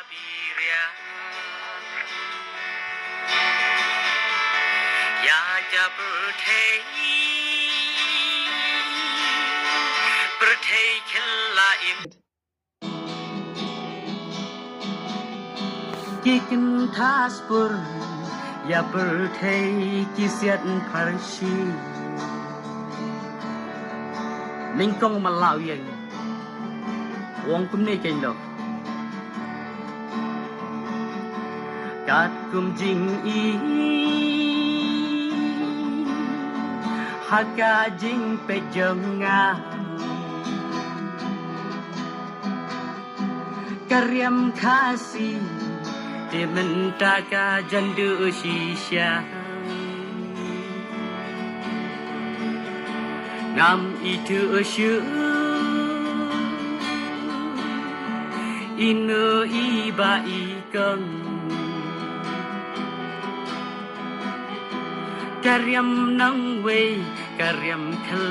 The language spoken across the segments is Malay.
biria ya ja berthei khilla im kikin thaspur ya berthei kisiat parshi lingkong malau yang wong kumni keng dok kat kum jing i haka jing pe jenga karyam khasi te mentaka jandu shisha ngam itu shu inu iba ikeng karyam nang we karyam khal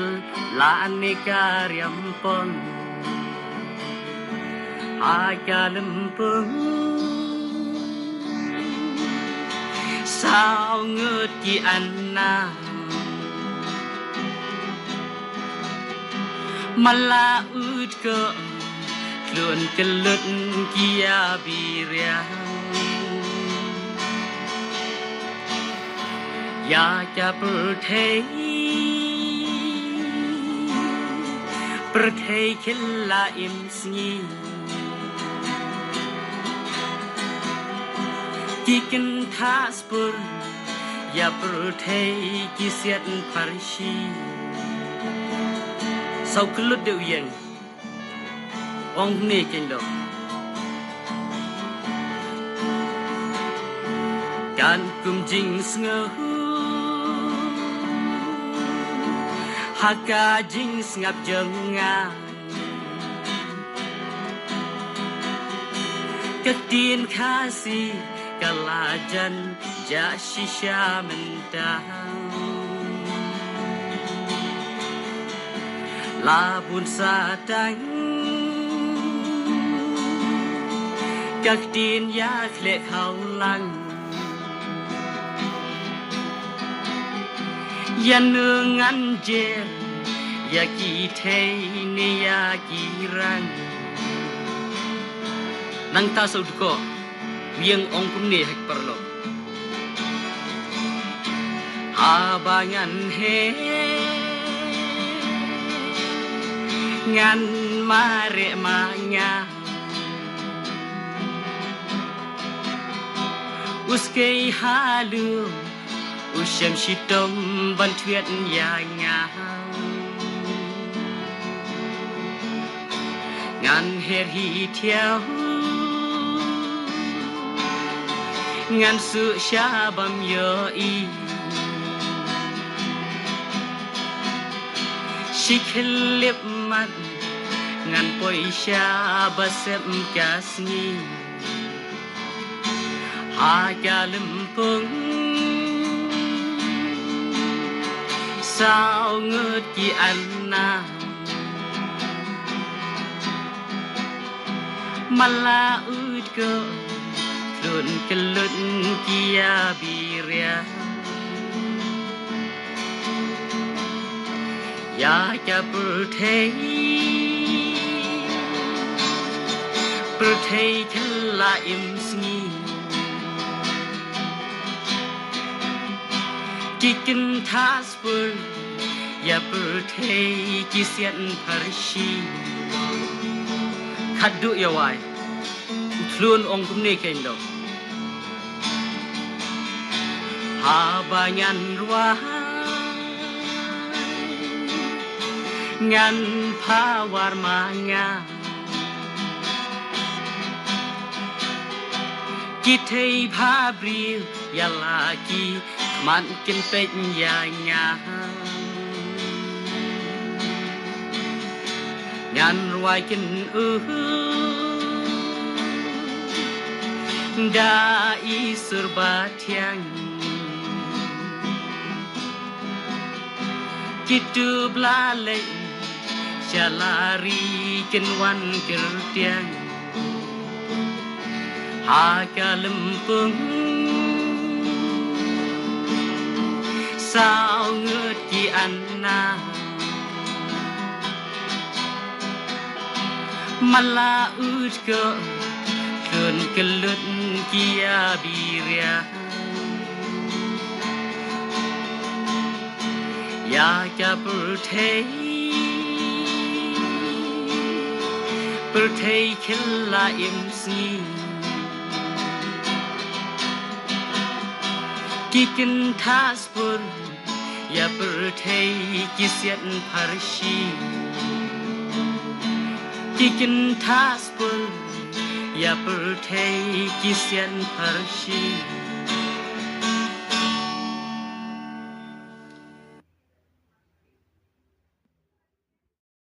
la ne karyam pon akalem pung sao ngut ki anna mala ut ko luôn kelut kia biria ya cha berthei khilla im sngi kikin thaspur ya berthei kisiat parshi sau kelut deu yang ong ni keng dok kan kum jing sngo haka jing ngap jenga ketin khasi kalajan ja shisha mentang labun satang các tin ya lệ khao lăng ya nương ăn chè ya kỳ thế ni ya kỳ răng nang ta sau duko yang ong kumni hek perlo abangan he ngan mare manya uskei halu usam shitom ban thuyat ya nga ngan her hi thiao ngan su sha bam yo i shikhilip mat ngan poi sha basem kasni akalem pung sao ngut ki anna mala ut ko lun kelut kia biria ya cha berthei khilla im sngi kikin thaspur ya berthei kisian parshi khadu ya wai thlun ong kumni keng dok ha banyan ruwa ngan phawar manga kitei bhabri ya laki man kin pet ya nya ngan ruai kin da isur batyang kitu blale shalari kin wan kertiang Haga lempung sao ngớt ki anna Mala ut ke Kun kelut kia biria Ya ka bertei killa imsni Kikin taspur Ya bertei kisiat parshi Kikin taspur Ya bertei kisian parshi